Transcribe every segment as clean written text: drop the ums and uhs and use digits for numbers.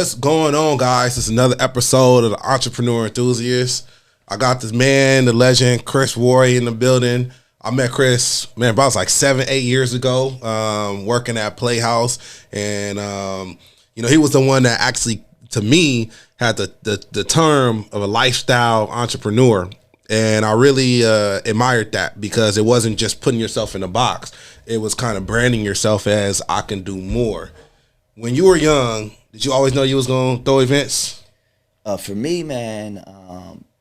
What's going on, guys? It's another episode of the Entrepreneur Enthusiast. I got this man, the legend, Chris Warry, in the building. I met Chris, man, about like 7-8 years ago, working at Playhouse. And, he was the one that actually, to me, had the term of a lifestyle entrepreneur. And I really admired that because it wasn't just putting yourself in a box. It was kind of branding yourself as I can do more. When you were young, did you always know you was going to throw events? For me, man,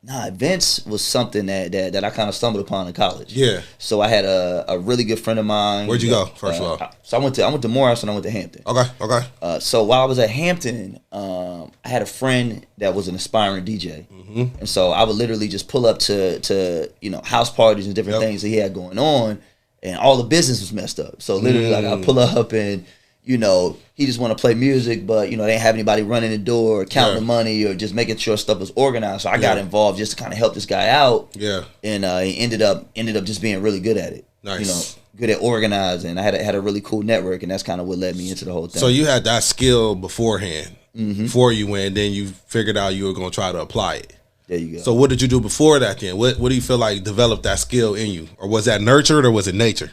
events was something that I kind of stumbled upon in college. Yeah. So I had a really good friend of mine. Where'd you go, first of all? So I went to Morehouse and I went to Hampton. Okay. So while I was at Hampton, I had a friend that was an aspiring DJ. Mm-hmm. And so I would literally just pull up to house parties and different things that he had going on, and all the business was messed up. So literally, like, I pull up and, he just want to play music, but, they didn't have anybody running the door or counting the money or just making sure stuff was organized. So I got involved just to kind of help this guy out. Yeah. And he ended up just being really good at it. Nice. Good at organizing. I had a really cool network, and that's kind of what led me into the whole thing. So you had that skill beforehand, before you went, then you figured out you were going to try to apply it. There you go. So what did you do before that then? What do you feel like developed that skill in you? Or was that nurtured or was it nature?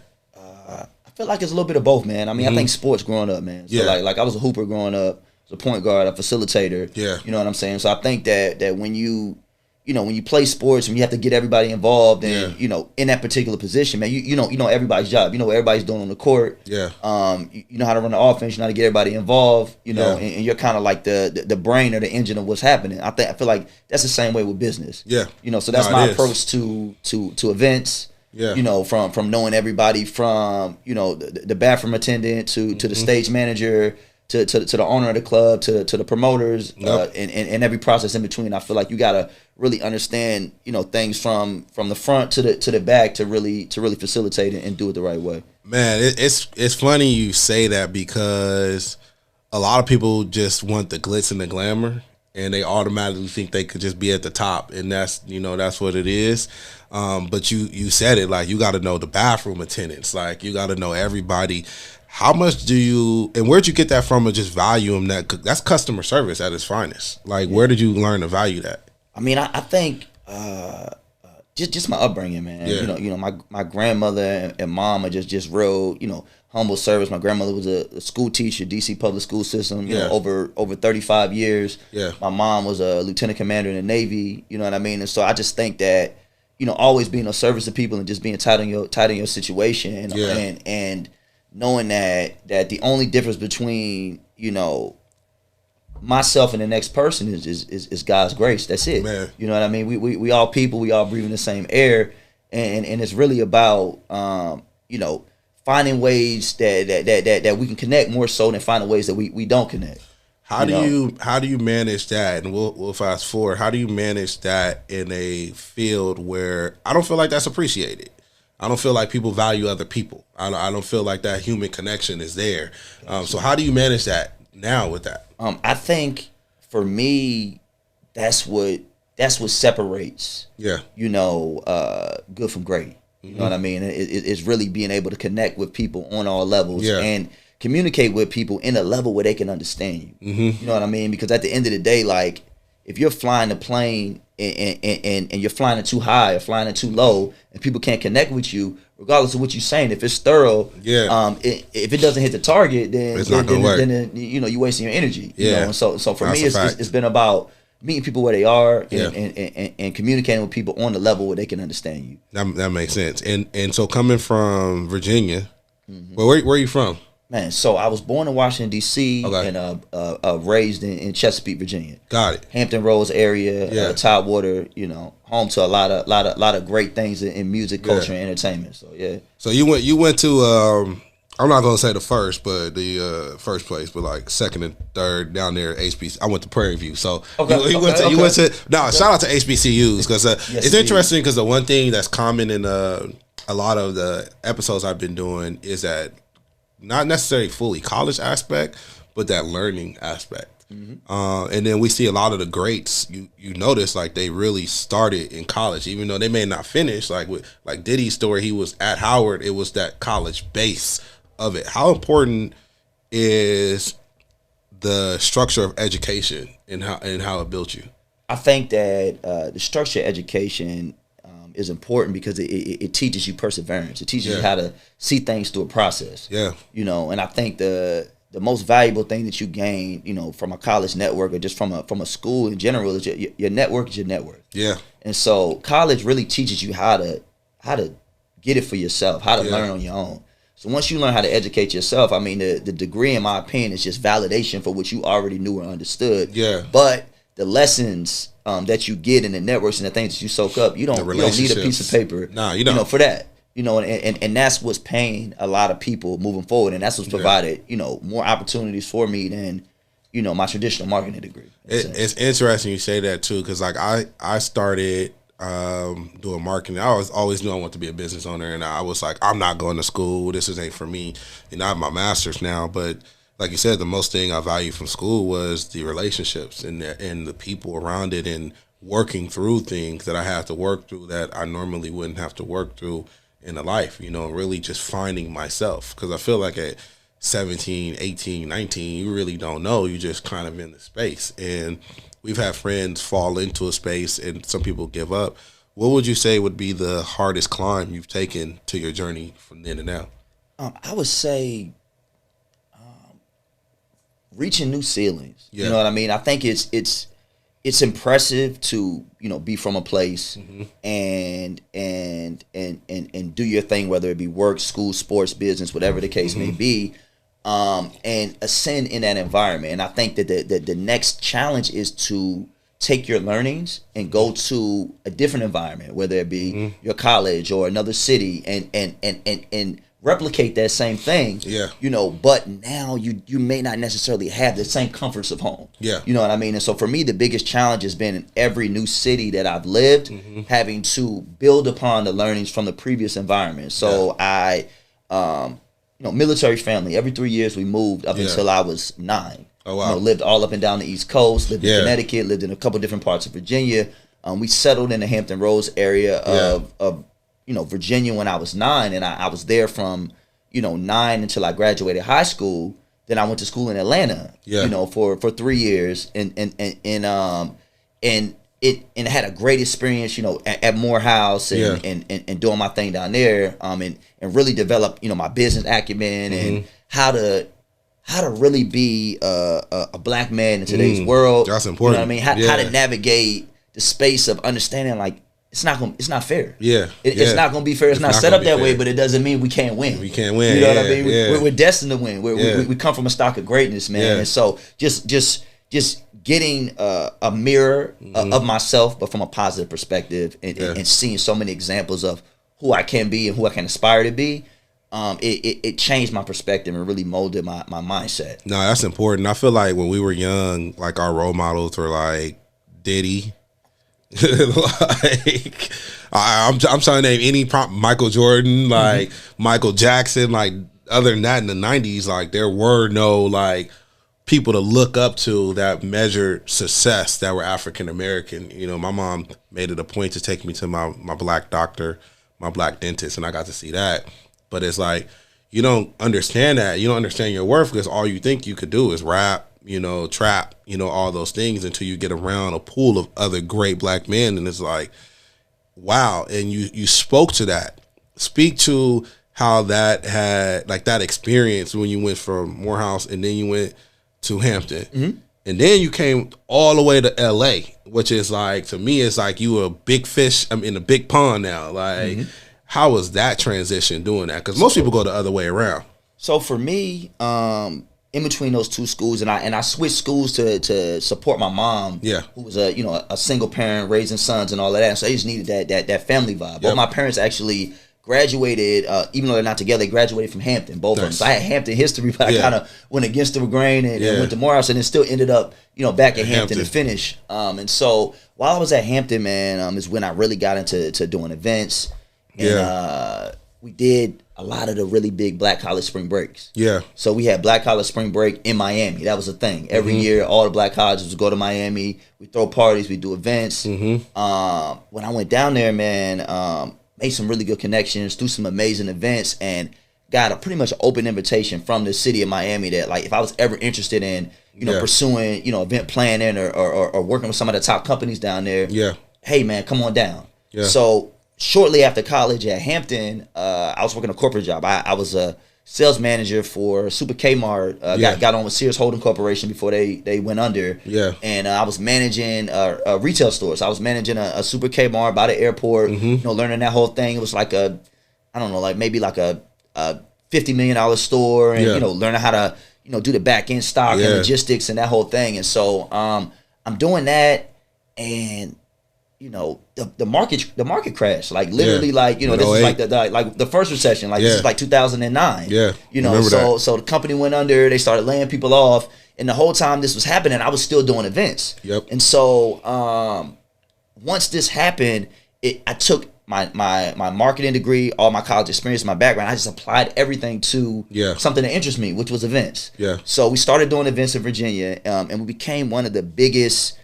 I feel like it's a little bit of both, man. I mean, I think sports growing up, man. So like I was a hooper growing up, I was a point guard, a facilitator. Yeah. You know what I'm saying? So I think that when you play sports and you have to get everybody involved and, in that particular position, man, you know everybody's job. You know what everybody's doing on the court. Yeah. You know how to run the offense, you know how to get everybody involved, and you're kind of like the brain or the engine of what's happening. I feel like that's the same way with business. Yeah. So that's my approach to events. Yeah. From knowing everybody from, the bathroom attendant to the stage manager to the owner of the club to the promoters, and every process in between. I feel like you gotta really understand, things from the front to the back to really facilitate it and do it the right way. Man, it's funny you say that because a lot of people just want the glitz and the glamour, and they automatically think they could just be at the top, and that's what it is. But you said it, like, you got to know the bathroom attendants, like, you got to know everybody. How much do you, and where'd you get that from, or just value them? That's customer service at its finest. Like, where did you learn to value that? I mean, I think just my upbringing, man. Yeah. My grandmother and mom are just real, humble service. My grandmother was a school teacher, DC public school system, over 35 years. Yeah. My mom was a lieutenant commander in the Navy, you know what I mean? And so I just think that, always being of service to people and just being tight in your situation and knowing that the only difference between, myself and the next person is God's grace. That's it. Man. You know what I mean? We all people, we all breathing the same air, and it's really about finding ways that we can connect more so than finding ways that we don't connect. How do you manage that? And we'll fast forward. How do you manage that in a field where I don't feel like that's appreciated? I don't feel like people value other people. I don't feel like that human connection is there. So how do you manage that now with that? I think for me, that's what separates. Yeah. Good from great. You know what I mean? It's really being able to connect with people on all levels and communicate with people in a level where they can understand you. Mm-hmm. You know what I mean? Because at the end of the day, like, if you're flying a plane and you're flying it too high or flying it too low and people can't connect with you, regardless of what you're saying, if it's thorough, if it doesn't hit the target, then it's not gonna work. Then you're wasting your energy. And so for me, it's been about meeting people where they are and communicating with people on the level where they can understand you. That makes sense. And so coming from Virginia, where are you from? Man, so I was born in Washington, D.C. and raised in Chesapeake, Virginia. Got it. Hampton Roads area, Tidewater, home to a lot of great things in music, culture, and entertainment. So yeah. So you went to I'm not gonna say the first, but the first place, but like second and third down there at HBC. I went to Prairie View. So you went to shout out to HBCUs because it's interesting because the one thing that's common in a lot of the episodes I've been doing is that not necessarily fully college aspect, but that learning aspect. Mm-hmm. And then we see a lot of the greats. You notice like they really started in college, even though they may not finish. Like Diddy's story, he was at Howard. It was that college base of it. How important is the structure of education and how it built you? I think that the structure of education is important because it teaches you perseverance. It teaches you how to see things through a process. Yeah. And I think the most valuable thing that you gain, from a college network or just from a school in general is your network is your net worth. Yeah. And so college really teaches you how to get it for yourself, how to learn on your own. So once you learn how to educate yourself, I mean, the degree, in my opinion, is just validation for what you already knew or understood. Yeah. But the lessons that you get in the networks and the things that you soak up, you don't need a piece of paper. Nah, you don't. For that. And that's what's paying a lot of people moving forward, and that's what's provided, more opportunities for me than, my traditional marketing degree. It's interesting you say that too, because like I started doing marketing. I always knew I wanted to be a business owner, and I was like, I'm not going to school. This ain't for me. I have my master's now, but like you said, the most thing I valued from school was the relationships and the people around it, and working through things that I had to work through that I normally wouldn't have to work through in a life, really just finding myself. Because I feel like at 17, 18, 19, you really don't know. You just kind of in the space. And we've had friends fall into a space and some people give up. What would you say would be the hardest climb you've taken to your journey from then to now? I would say reaching new ceilings. Yeah. You know what I mean? I think it's impressive to be from a place and do your thing, whether it be work, school, sports, business, whatever the case may be, and ascend in that environment. And I think that the next challenge is to take your learnings and go to a different environment, whether it be your college or another city, and replicate that same thing. Yeah. But now you may not necessarily have the same comforts of home. Yeah. You know what I mean? And so for me, the biggest challenge has been in every new city that I've lived, having to build upon the learnings from the previous environment. So I, military family, every 3 years we moved up until I was 9. Oh, wow. Lived all up and down the East Coast, lived in Connecticut, lived in a couple different parts of Virginia. We settled in the Hampton Roads area of Virginia when I was 9, and I was there from, 9 until I graduated high school. Then I went to school in Atlanta, for 3 years, and had a great experience, at Morehouse and doing my thing down there, and really develop, my business acumen and how to really be a black man in today's world. That's important. You know what I mean? How to navigate the space of understanding, like, it's not fair. Yeah. It's not going to be fair. It's not set up that way, but it doesn't mean we can't win. We can't win. You know what I mean? We're destined to win. We come from a stock of greatness, man. Yeah. And so just getting a mirror of myself, but from a positive perspective, and seeing so many examples of who I can be and who I can aspire to be, it changed my perspective and really molded my mindset. No, that's important. I feel like when we were young, like our role models were like Diddy. Like I'm trying to name any Michael Jordan, like Michael Jackson, like other than that in the 90s, like there were no like people to look up to that measured success that were African American. My mom made it a point to take me to my black doctor, my black dentist, and I got to see that. But it's like you don't understand that. You don't understand your worth because all you think you could do is rap, trap, all those things until you get around a pool of other great black men. And it's like, wow. And you spoke to that. Speak to how that had, like that experience when you went from Morehouse and then you went to Hampton. And then you came all the way to LA, which is like, to me, it's like you were a big fish. I'm in a big pond now. Like, how was that transition doing that? Because most people go the other way around. So for me, in between those two schools, and I switched schools to support my mom, who was a single parent raising sons and all of that. So I just needed that family vibe. Both my parents actually graduated, even though they're not together, they graduated from Hampton, both of them. So I had Hampton history, but I kind of went against the grain and went to Morehouse, and then still ended up back at Hampton to finish. And so while I was at Hampton, man, is when I really got into doing events. And we did a lot of the really big Black College spring breaks. Yeah. So we had Black College spring break in Miami. That was a thing. Every year, all the Black colleges would go to Miami. We throw parties. We do events. When I went down there, man, made some really good connections, do some amazing events, and got a pretty much open invitation from the city of Miami that, like, if I was ever interested in, pursuing, event planning or working with some of the top companies down there. Yeah. Hey man, come on down. Yeah. So shortly after college at Hampton, I was working a corporate job. I was a sales manager for Super Kmart. Got on with Sears Holding Corporation before they went under. Yeah. And I was managing retail stores. I was managing a Super Kmart by the airport. Learning that whole thing. It was like maybe like a $50 million store, and learning how to do the back end stock and logistics and that whole thing. And so I'm doing that, and the market crashed, like literally, like this is like the first recession, like this is like 2009. So the company went under, they started laying people off, and the whole time this was happening, I was still doing events. And so once this happened, I took my marketing degree, all my college experience, my background, I just applied everything to something that interests me, which was events. So we started doing events in Virginia, and we became one of the biggest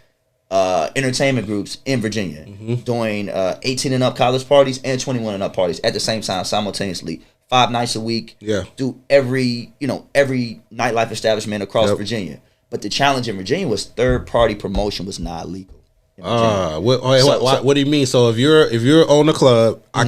entertainment groups in Virginia, doing 18 and up college parties and 21 and up parties at the same time, simultaneously, 5 nights a week. Do every nightlife establishment across Virginia. But the challenge in Virginia was third party promotion was not legal. What do you mean? So if you're on the club, I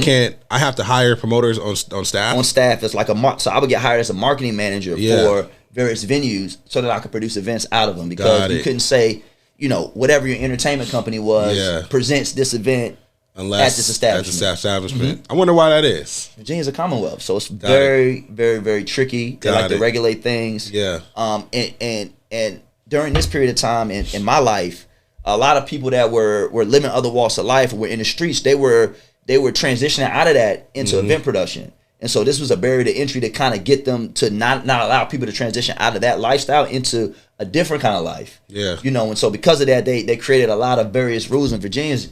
have to hire promoters on staff. On staff, it's like so I would get hired as a marketing manager for various venues so that I could produce events out of them, because you couldn't say, whatever your entertainment company was presents this event at this establishment. I wonder why that is. Virginia's a commonwealth, so it's very, very, very tricky. They like to regulate things. And during this period of time in my life, a lot of people that were living other walks of life, were in the streets, they were transitioning out of that into event production. And so this was a barrier to entry to kind of get them to not allow people to transition out of that lifestyle into a different kind of life. And so because of that, they created a lot of various rules. And Virginia's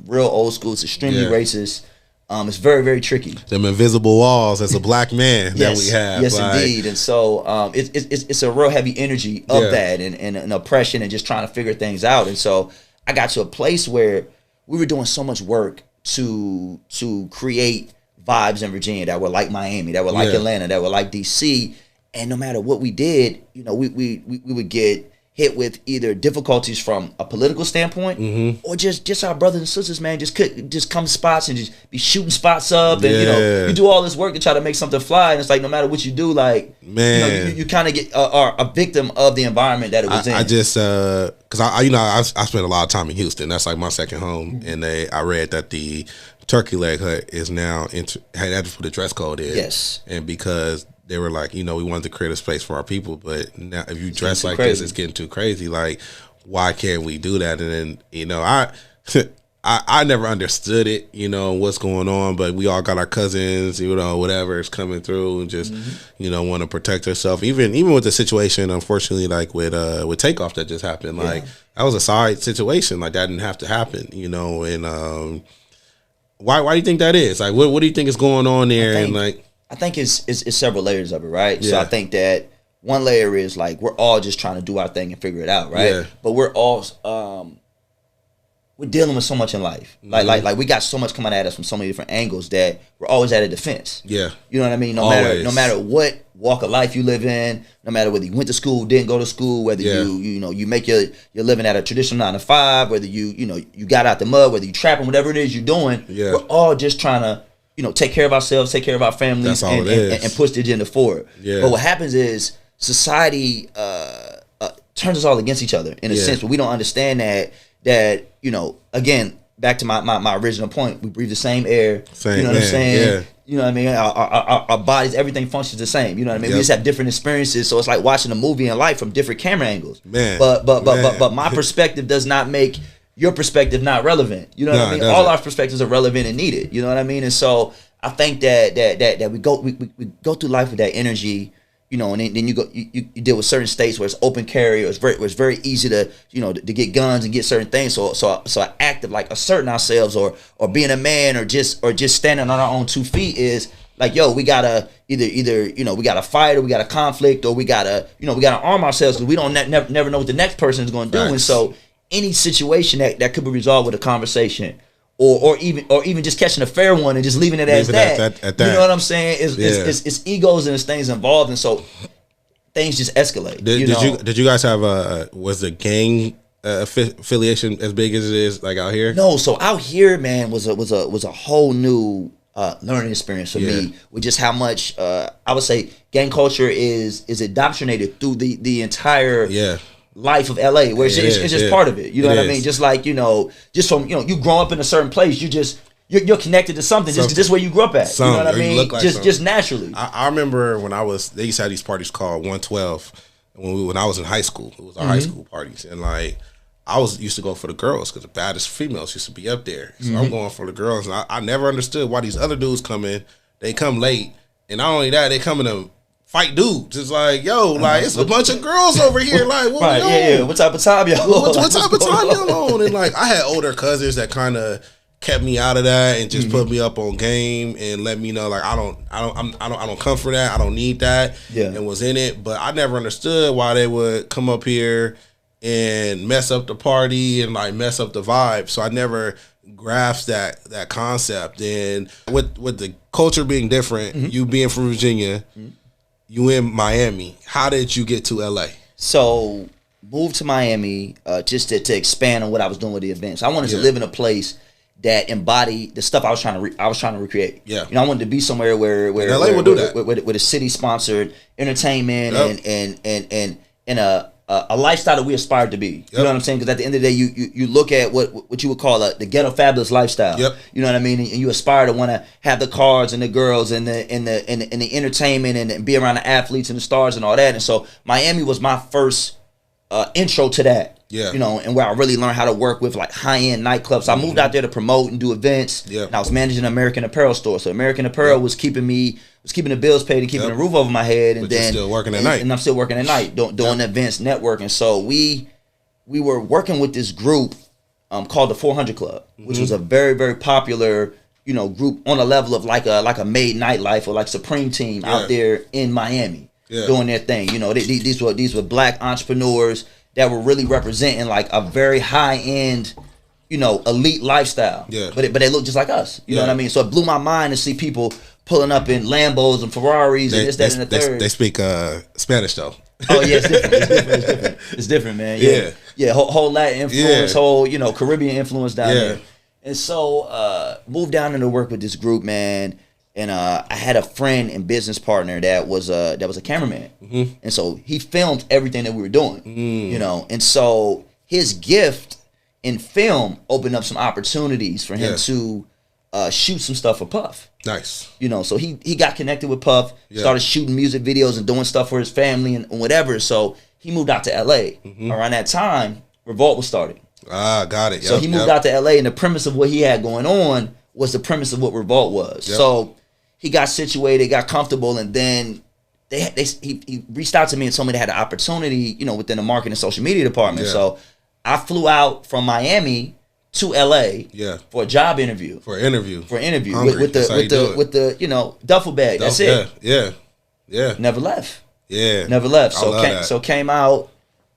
real old school. It's extremely racist. It's very, very tricky. Them invisible walls as a black man that we have. Yes, indeed. And so it's a real heavy energy of that and oppression and just trying to figure things out. And so I got to a place where we were doing so much work to create vibes in Virginia that were like Miami, that were like Atlanta, that were like DC. And no matter what we did, we would get hit with either difficulties from a political standpoint, or just our brothers and sisters, man, just come to spots and just be shooting spots up, and you do all this work to try to make something fly, and it's like no matter what you do, like you kind of get are a victim of the environment that it was in. I just because I spent a lot of time in Houston. That's like my second home, and I read that the Turkey Leg Hut is now had to put a dress code in, and because they were like, we wanted to create a space for our people, but now if you dress like this, it's getting too crazy. Like, why can't we do that? And then, I never understood it, what's going on, but we all got our cousins, whatever is coming through and just, want to protect ourselves. Even with the situation, unfortunately, like with Takeoff that just happened, like that was a side situation. Like that didn't have to happen, and why do you think that is? Like, what do you think is going on there? I think it's several layers of it, right? So I think that one layer is like we're all just trying to do our thing and figure it out, right? But we're all we're dealing with so much in life. Like we got so much coming at us from so many different angles that we're always at a defense. You know what I mean? No matter what walk of life you live in, no matter whether you went to school, didn't go to school, whether you make your living at a traditional 9 to 5, whether you got out the mud, whether you trapping, whatever it is you're doing, we're all just trying to take care of ourselves, take care of our families, and push the agenda forward. But what happens is society turns us all against each other in a sense, but we don't understand that again, back to my original point, we breathe the same air. You know what I'm saying? You know what I mean? Our bodies, everything functions the same. You know what I mean? We just have different experiences, so it's like watching a movie in life from different camera angles. But my perspective does not make your perspective not relevant. You know what I mean? All our perspectives are relevant and needed. You know what I mean? And so I think that we go through life with that energy, and then you deal with certain states where it's open carry, or it's very easy to to get guns and get certain things. So an act of like asserting ourselves or being a man or just standing on our own 2 feet is like, we gotta either we gotta fight, or we gotta conflict, or we gotta arm ourselves, because we don't never know what the next person is going to do. And so any situation that could be resolved with a conversation, or even just catching a fair one and just leaving it as that. You know what I'm saying? It's egos and it's things involved. And so things just escalate. Did you guys have was the gang affiliation as big as it is like out here? No, so out here, man, was a whole new learning experience for me, with just how much I would say gang culture is indoctrinated through the entire life of LA, where it's just part of it. You know what I mean? Just like, just from, you grow up in a certain place, you're connected to something. Just where you grew up at. You know what I mean? Like just naturally. I remember when they used to have these parties called 112 when I was in high school. It was our high school parties, and like I used to go for the girls because the baddest females used to be up there. So I'm going for the girls, and I never understood why these other dudes come in. They come late, and not only that, they come in to fight dudes. It's like, yo, like it's a bunch of girls over here. Like, what right, yeah. What type of time y'all on? What type of time y'all on? And like, I had older cousins that kind of kept me out of that and just put me up on game and let me know like I don't come for that. I don't need that. And was in it, but I never understood why they would come up here and mess up the party and like mess up the vibe. So I never grasped that concept. And with the culture being different, you being from Virginia, you in Miami. How did you get to LA? So moved to Miami just to expand on what I was doing with the events. I wanted to live in a place that embodied the stuff I was trying to recreate. Yeah, I wanted to be somewhere where LA would do that. With a city sponsored entertainment and a lifestyle that we aspired to be. You know what I'm saying? Because at the end of the day, you look at what you would call the ghetto fabulous lifestyle. You know what I mean? And you aspire to want to have the cars and the girls and the entertainment and be around the athletes and the stars and all that. And so Miami was my first intro to that. And where I really learned how to work with like high-end nightclubs. So I moved out there to promote and do events. And I was managing an American Apparel store. So American Apparel was keeping the bills paid and keeping the roof over my head. And then still working at night. And I'm still working at night, doing events, networking. So we were working with this group called the 400 Club, which was a very, very popular, group on a level of like a Made Nightlife or like Supreme Team out there in Miami doing their thing. These were black entrepreneurs that were really representing like a very high end, elite lifestyle. But they look just like us. You know what I mean? So it blew my mind to see people pulling up in Lambos and Ferraris and this, that, and the third. They speak Spanish though. Oh yeah, it's different. It's different, man. Yeah. Whole Latin influence, whole Caribbean influence down there. And so moved down there to work with this group, man. And I had a friend and business partner that was a cameraman, and so he filmed everything that we were doing, And so his gift in film opened up some opportunities for him to shoot some stuff for Puff. Nice. So he got connected with Puff, started shooting music videos and doing stuff for his family and whatever. So he moved out to LA. Around that time, Revolt was starting. Ah, got it. So he moved out to LA, and the premise of what he had going on was the premise of what Revolt was. So he got situated, got comfortable, and then he reached out to me and told me they had an opportunity, within the marketing and social media department. So I flew out from Miami to LA for a job interview. For an interview. With the duffel bag. That's it. Yeah. Never left. Yeah. Never left. So came out,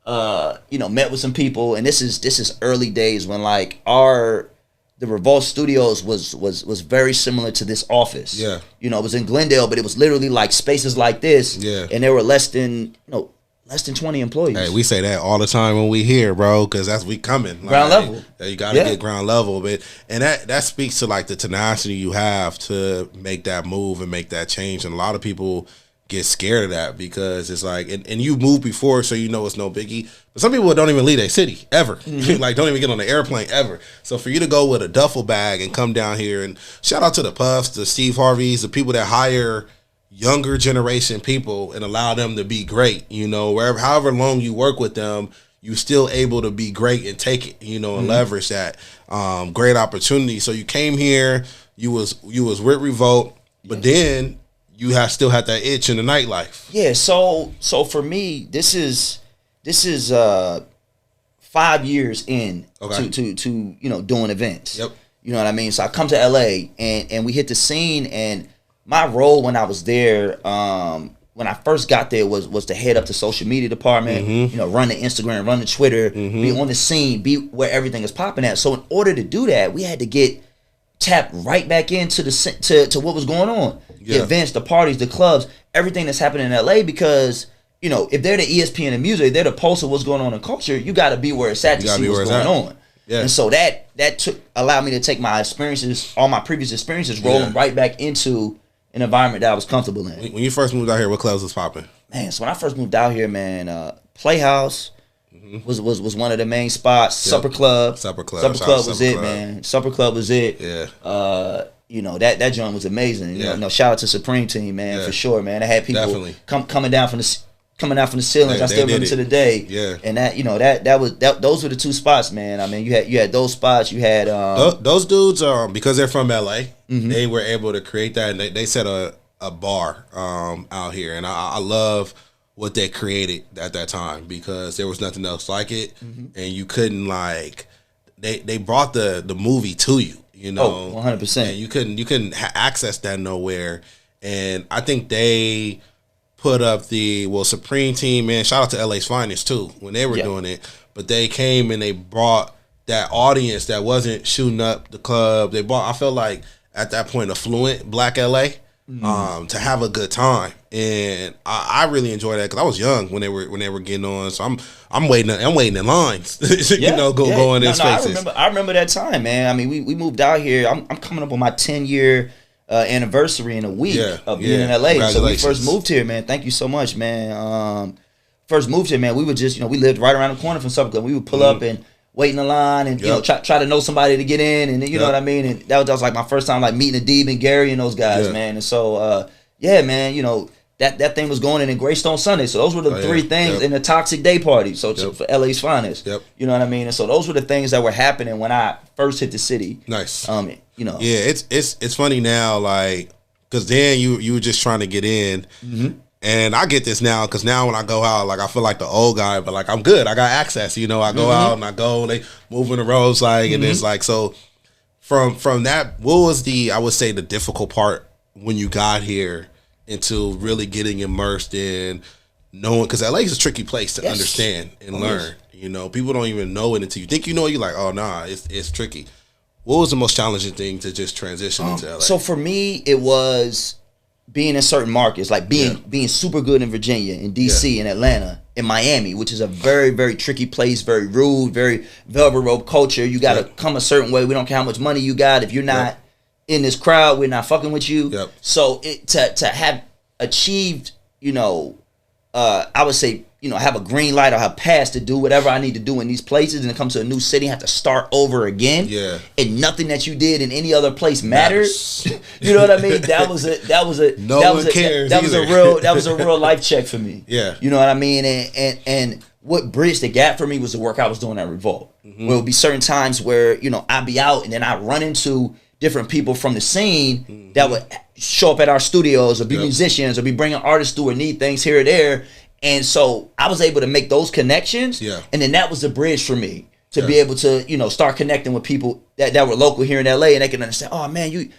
met with some people, and this is early days when like the Revolt Studios was very similar to this office. It was in Glendale, but it was literally like spaces like this. And there were less than 20 employees. Hey, we say that all the time when we here, bro, because that's we coming. Ground level. You got to get ground level. And that speaks to like the tenacity you have to make that move and make that change. And a lot of people get scared of that because it's like, and you moved before, so it's no biggie. But some people don't even leave their city ever. Like don't even get on the airplane ever. So for you to go with a duffel bag and come down here, and shout out to the Puffs, the Steve Harveys, the people that hire younger generation people and allow them to be great, however long you work with them, you still able to be great and take it, and leverage that great opportunity. So you came here, you was with Revolt, but then you still had that itch in the nightlife. Yeah, so for me, this is 5 years in to doing events. You know what I mean? So I come to LA and we hit the scene, and my role when I was there, when I first got there was to head up the social media department, run the Instagram, run the Twitter, be on the scene, be where everything is popping at. So in order to do that, we had to get tapped right back into to what was going on. The events, the parties, the clubs, everything that's happening in LA, because you know, if they're the ESPN of music, they're the pulse of what's going on in culture, you got to be where it's at to see what's going on. Yeah. And so that allowed me to take my experiences, all my previous experiences, roll them right back into an environment that I was comfortable in. When you first moved out here, what clubs was popping? Man, so when I first moved out here, man, Playhouse was one of the main spots. Supper Club was it, man. Supper Club was it. Yeah. You know, that joint was amazing. You know, shout out to Supreme Team, man, for sure, man. I had people coming down from the ceilings. I still remember to the day. Yeah. And that, you know, those were the two spots, man. I mean, you had those spots. You had those dudes, because they're from LA, they were able to create that, and they set a bar out here, and I love what they created at that time, because there was nothing else like it, and you couldn't, like, they brought the movie to you. You know, 100%. And you couldn't access that nowhere. And I think they put up Supreme Team, man. Shout out to LA's Finest too when they were doing it. But they came and they brought that audience that wasn't shooting up the club. I felt like at that point affluent Black LA to have a good time, and I really enjoyed that because I was young when they were getting on. So I'm waiting in lines, going in spaces. I remember that time, man. I mean, we moved out here. I'm coming up on my 10-year anniversary in a week of being in LA. So we first moved here, man. Thank you so much, man. First moved here, man. We would just, we lived right around the corner from Supper Club. We would pull up and wait in the line and try to know somebody to get in, and you know what I mean. And that was like my first time like meeting Adib and Gary and those guys, man. And so man, that thing was going in Greystone Sunday. So those were the three things in the Toxic Day Party. So for LA's Finest, you know what I mean. And so those were the things that were happening when I first hit the city. Nice. Yeah, it's funny now, like, because then you were just trying to get in. And I get this now, because now when I go out, like, I feel like the old guy, but like I'm good. I got access. I go out and they moving the roads, like, and it's like, so from that, what was I would say the difficult part when you got here into really getting immersed in knowing, because LA is a tricky place to understand and learn. People don't even know it until you think you're like, oh nah, it's tricky. What was the most challenging thing to just transition into LA? So for me, it was being in certain markets, like being super good in Virginia, in DC, in Atlanta, in Miami, which is a very, very tricky place, very rude, very velvet rope culture. You got to come a certain way. We don't care how much money you got. If you're not in this crowd, we're not fucking with you. So to have achieved, I would say, have a green light or have passed to do whatever I need to do in these places, and to come to a new city, have to start over again. And nothing that you did in any other place matters. You know what I mean? That was a real life check for me. You know what I mean? And what bridged the gap for me was the work I was doing at Revolt. Where it would be certain times where, I'd be out and then I'd run into different people from the scene that would show up at our studios or be musicians or be bringing artists through or need things here or there. And so I was able to make those connections, and then that was the bridge for me to be able to, start connecting with people that were local here in LA, and they can understand, oh man, you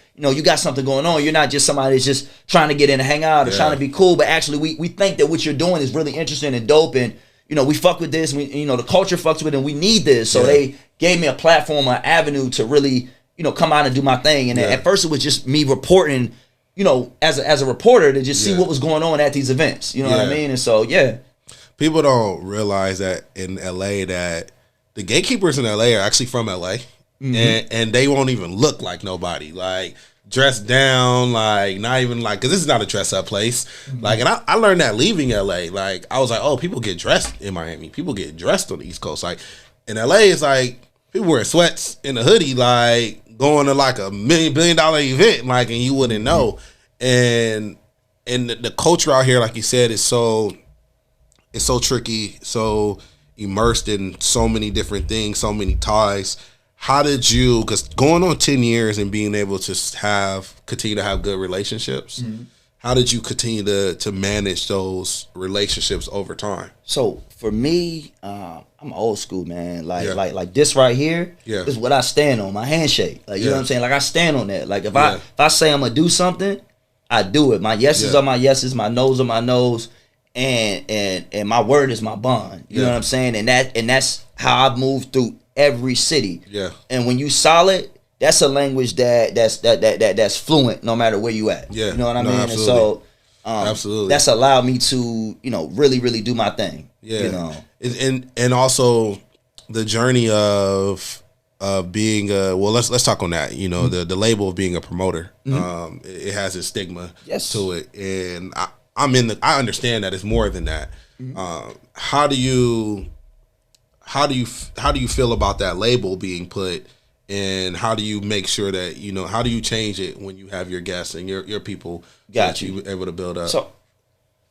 got something going on. You're not just somebody that's just trying to get in and hang out or trying to be cool, but actually we think that what you're doing is really interesting and dope, and we fuck with this, and the culture fucks with it, and we need this. So they gave me a platform, an avenue to really, come out and do my thing. And at first it was just me reporting, as a reporter, to just see what was going on at these events. You know what I mean? And so, people don't realize that in LA that the gatekeepers in LA are actually from LA, and they won't even look like nobody. Like, dressed down, like, not even like, because this is not a dress up place. Like, and I learned that leaving LA. Like, I was like, oh, people get dressed in Miami. People get dressed on the East Coast. Like, in LA, it's like people wearing sweats and a hoodie, like, going to like $1 billion event, like, and you wouldn't know. And the culture out here, like you said, is so tricky, so immersed in so many different things, so many ties. How did you, because going on 10 years and being able to continue to have good relationships, how did you continue to manage those relationships over time? So for me, I'm old school, man. Like this right here is what I stand on, my handshake. Like, you know what I'm saying? Like, I stand on that. Like, if I say I'm gonna do something, I do it. My yeses are my yeses, my no's are my no's, and my word is my bond. You know what I'm saying? And that's how I've moved through every city. And when you solid, that's a language that's fluent no matter where you at. You know what I mean? Absolutely. And so Absolutely. That's allowed me to, really, really do my thing. Yeah. And also the journey of being let's talk on that. The label of being a promoter. It has its stigma to it, and I understand that it's more than that. How do you feel about that label being put, and how do you make sure that how do you change it when you have your guests and your people that you able to build up?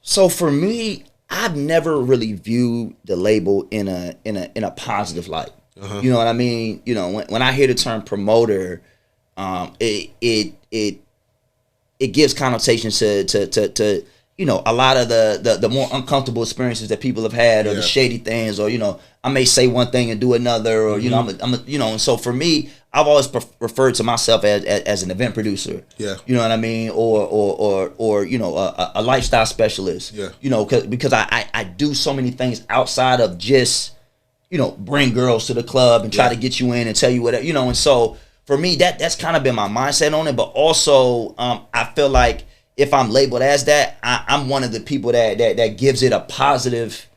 So for me, I've never really viewed the label in a positive light. You know what I mean? When I hear the term promoter, it gives connotations to a lot of the more uncomfortable experiences that people have had, or the shady things, or I may say one thing and do another, or and so for me, I've always referred to myself as an event producer. Yeah. You know what I mean? Or a lifestyle specialist. Yeah. Because I do so many things outside of just bring girls to the club and try to get you in and tell you whatever, and so for me that's kind of been my mindset on it. But also I feel like if I'm labeled as that, I'm one of the people that gives it a positive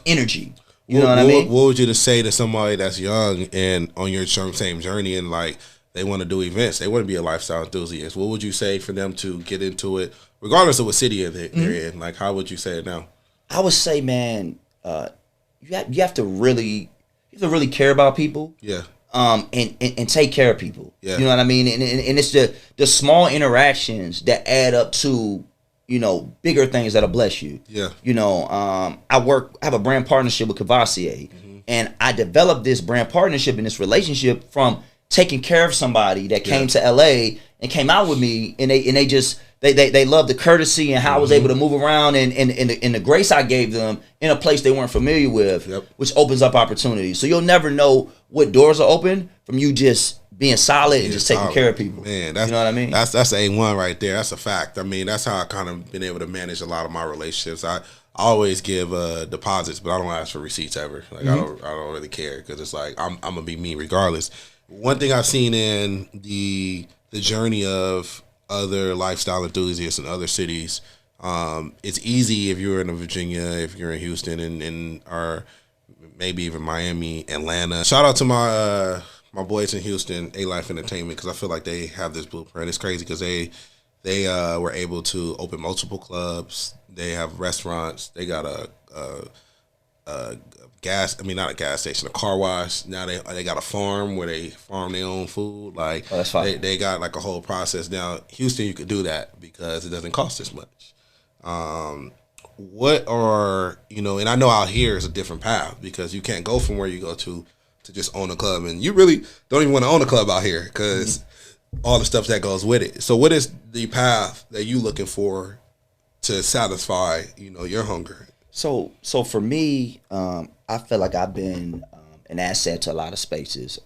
energy. You know what I mean? What would you say to somebody that's young and on your same journey, and like they want to do events, they want to be a lifestyle enthusiast? What would you say for them to get into it, regardless of what city they're in? Like, how would you say it now? I would say, man, you have to really care about people. Yeah. And take care of people. Yeah. You know what I mean? And it's the small interactions that add up to bigger things that'll bless you. Yeah. I have a brand partnership with Cavassier, and I developed this brand partnership and this relationship from taking care of somebody that came to LA and came out with me, and they loved the courtesy and how I was able to move around and the grace I gave them in a place they weren't familiar with, which opens up opportunities. So you'll never know what doors are open from you just being solid and just taking care of people. Man, you know what I mean? That's A1 right there. That's a fact. I mean, that's how I kind of been able to manage a lot of my relationships. I always give deposits, but I don't ask for receipts ever. Like I don't really care, because it's like I'm gonna be me regardless. One thing I've seen in the journey of other lifestyle enthusiasts in other cities, it's easy if you're in Virginia, if you're in Houston, and or maybe even Miami, Atlanta. Shout out to my boys in Houston, A-Life Entertainment, because I feel like they have this blueprint. It's crazy because they were able to open multiple clubs. They have restaurants. They got a car wash. Now they got a farm where they farm their own food. Like, that's fine. They got like a whole process. Now Houston, you could do that because it doesn't cost as much. What are, and I know out here is a different path, because you can't go from where you go to just own a club, and you really don't even want to own a club out here because all the stuff that goes with it. So what is the path that you looking for to satisfy, your hunger? So for me, I feel like I've been an asset to a lot of spaces,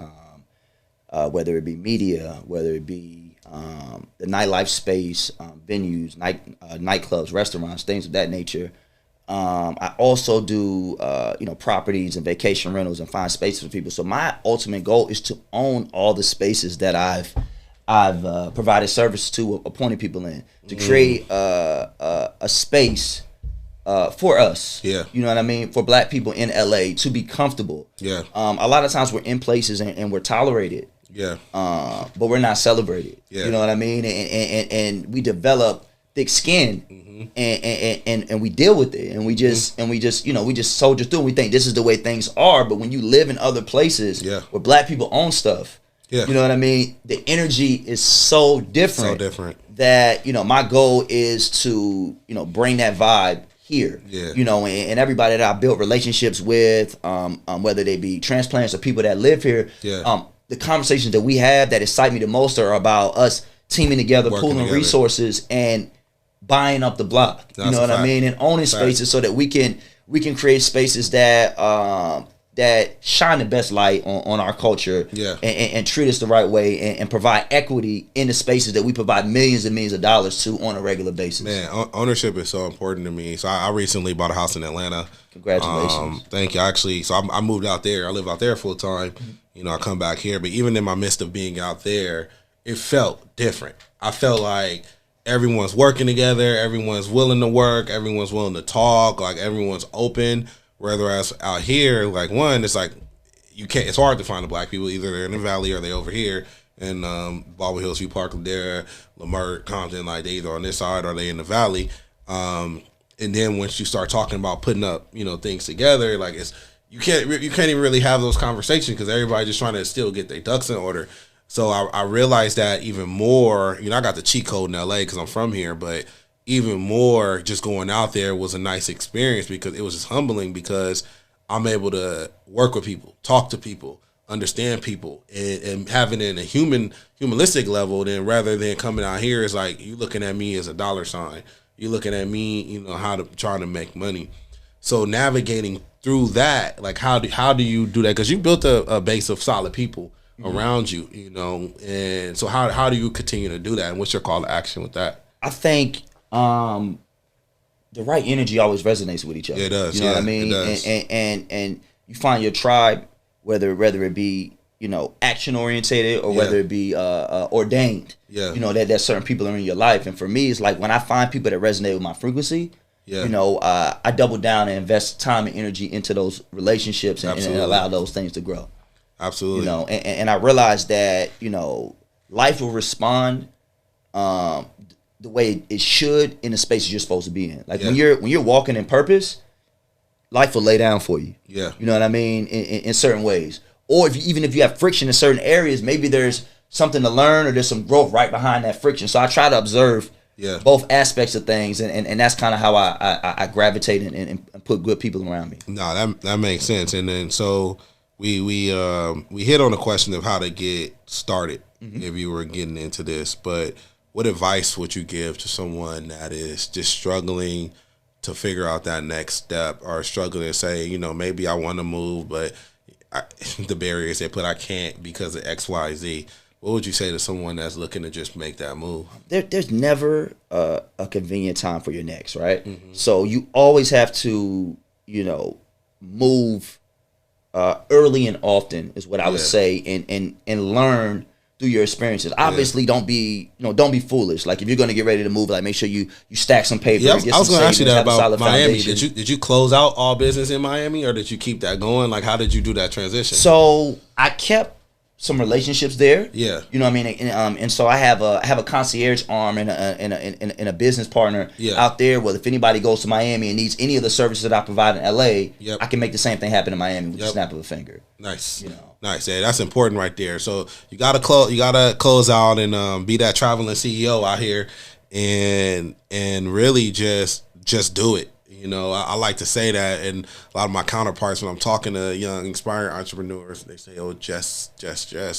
whether it be media, whether it be the nightlife space, venues, nightclubs, restaurants, things of that nature. I also do properties and vacation rentals and find spaces for people. So my ultimate goal is to own all the spaces that I've provided service to, appointed people in, to create a space for us. Yeah. You know what I mean? For Black people in LA to be comfortable. Yeah. A lot of times we're in places and we're tolerated. Yeah. But we're not celebrated. Yeah. You know what I mean? And we develop thick skin. And we deal with it, and we just soldier through. And we think this is the way things are, but when you live in other places where Black people own stuff, you know what I mean, the energy is so different. That my goal is to bring that vibe here. And everybody that I built relationships with, whether they be transplants or people that live here, the conversations that we have that excite me the most are about us teaming together, pooling resources, and buying up the block. You know what I mean? And owning spaces so that we can create spaces that shine the best light on our culture, and treat us the right way, and provide equity in the spaces that we provide millions and millions of dollars to on a regular basis. Man, ownership is so important to me. So I recently bought a house in Atlanta. Congratulations. Thank you. Actually, so I moved out there. I live out there full time. I come back here, but even in my midst of being out there, it felt different. I felt like everyone's working together, everyone's willing to work, everyone's willing to talk, like everyone's open. Whereas out here, like one, it's like you can't. It's hard to find the black people. Either they're in the valley or they over here in Baldwin Hills, View Park, Ladera, Lamert, Compton. Like they either on this side or they in the valley. And then once you start talking about putting up, things together, like you can't even really have those conversations because everybody just trying to still get their ducks in order. So I realized that even more. I got the cheat code in LA because I'm from here, but even more just going out there was a nice experience because it was just humbling because I'm able to work with people, talk to people, understand people, and having it in a humanistic level. Then rather than coming out here, it's like you looking at me as a dollar sign. You're looking at me, trying to make money. So navigating through that, like how do you do that? Because you built a base of solid people around you, and so how do you continue to do that? And what's your call to action with that? I think the right energy always resonates with each other. It does. You know what I mean? And you find your tribe, whether it be action orientated or whether it be ordained. Yeah. That certain people are in your life. And for me, it's like when I find people that resonate with my frequency. Yeah. I double down and invest time and energy into those relationships and allow those things to grow. Absolutely. And I realized that life will respond the way it should in the spaces you're supposed to be in. Like when you're walking in purpose, life will lay down for you. Yeah. You know what I mean? In certain ways. Or even if you have friction in certain areas, maybe there's something to learn or there's some growth right behind that friction. So I try to observe both aspects of things, and that's kind of how I gravitate and put good people around me. No, that makes sense. And then so we hit on the question of how to get started if you were getting into this, but what advice would you give to someone that is just struggling to figure out that next step or struggling to say, maybe I want to move, but the barriers they put, I can't because of X, Y, Z. What would you say to someone that's looking to just make that move? There's never a convenient time for your next, right? So you always have to, move early and often is what I would say, and learn through your experiences. Obviously, don't be foolish. Like if you're going to get ready to move, like make sure you stack some paper. Yeah, I was going to ask you that about Miami. Did you close out all business in Miami, or did you keep that going? Like how did you do that transition? So I kept some relationships there. Yeah, you know what I mean. And so I have a concierge arm and a business partner out there. Well, if anybody goes to Miami and needs any of the services that I provide in LA, I can make the same thing happen in Miami with the snap of a finger. Nice. Nice. Yeah, that's important right there. So you gotta close out and be that traveling CEO out here and really just do it. I like to say that, and a lot of my counterparts when I'm talking to young, inspiring entrepreneurs, they say, "Oh, just."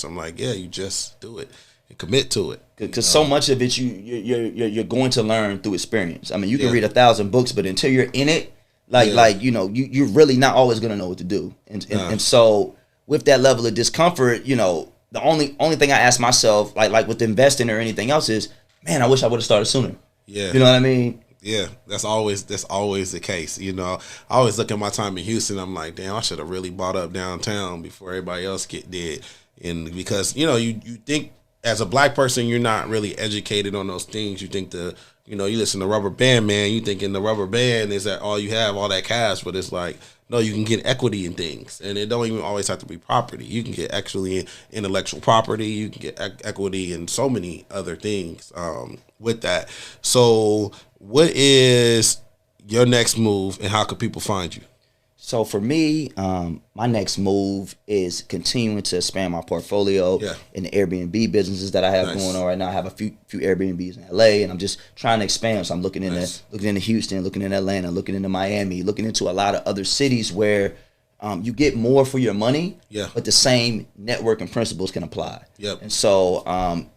I'm like, yeah, you just do it and commit to it. Because so much of it you're going to learn through experience. I mean, you can read 1,000 books, but until you're in it, you're really not always gonna know what to do. And so with that level of discomfort, the only thing I ask myself, like with investing or anything else, is, man, I wish I would have started sooner. Yeah, you know what I mean. Yeah, that's always the case. I always look at my time in Houston. I'm like, damn, I should have really bought up downtown before everybody else did. And because you think as a black person you're not really educated on those things. You think you listen to Rubber Band Man. You thinking the Rubber Band is that all you have, all that cash, but it's like, no, you can get equity in things, and it don't even always have to be property. You can get actually intellectual property. You can get equity in so many other things with that. So what is your next move, and how can people find you? So for me, my next move is continuing to expand my portfolio in the Airbnb businesses that I have going on right now. I have a few Airbnbs in LA, and I'm just trying to expand. So I'm looking into Houston, looking in Atlanta, looking into Miami, looking into a lot of other cities where you get more for your money, but the same network and principles can apply. And so,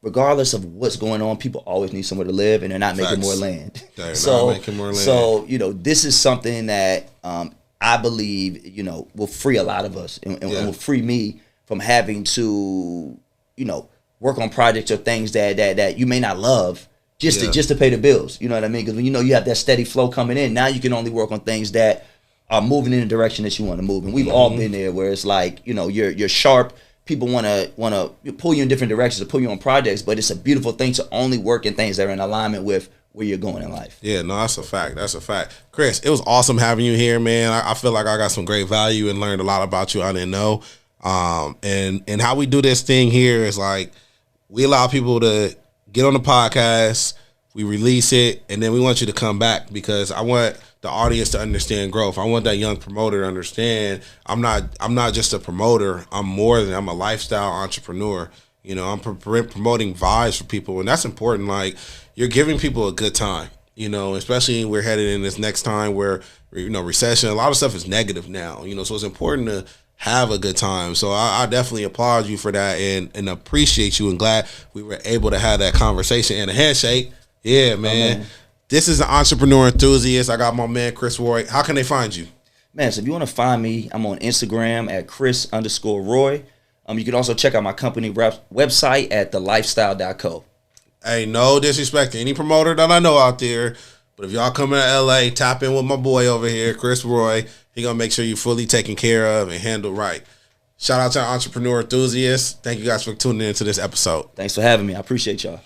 regardless of what's going on, people always need somewhere to live, and they're not making more land. So this is something that I believe, will free a lot of us and will free me from having to, work on projects or things that you may not love just to pay the bills. You know what I mean? Because when you have that steady flow coming in, now you can only work on things that are moving in the direction that you want to move. And we've all been there where it's like, you're sharp, people want to pull you in different directions or pull you on projects, but it's a beautiful thing to only work in things that are in alignment with where you're going in life. Yeah, no, that's a fact. That's a fact. Chris, it was awesome having you here, man. I feel like I got some great value and learned a lot about you I didn't know. And how we do this thing here is like we allow people to get on the podcast, we release it, and then we want you to come back because I want the audience to understand growth. I want that young promoter to understand I'm not just a promoter. I'm a lifestyle entrepreneur. You know, I'm promoting vibes for people, and that's important. Like, you're giving people a good time, you know, especially we're headed in this next time where, you know, recession, a lot of stuff is negative now, you know, so it's important to have a good time. So I definitely applaud you for that and appreciate you and glad we were able to have that conversation and a handshake. Yeah, man. This is an Entrepreneur Enthusiast. I got my man, Chris Roy. How can they find you? Man, so if you want to find me, I'm on Instagram at Chris_Roy. You can also check out my company website at thelifestyle.co. Hey, no disrespect to any promoter that I know out there, but if y'all coming to LA, tap in with my boy over here, Chris Roy. He gonna make sure you're fully taken care of and handled right. Shout out to Entrepreneur Enthusiasts. Thank you guys for tuning into this episode. Thanks for having me. I appreciate y'all.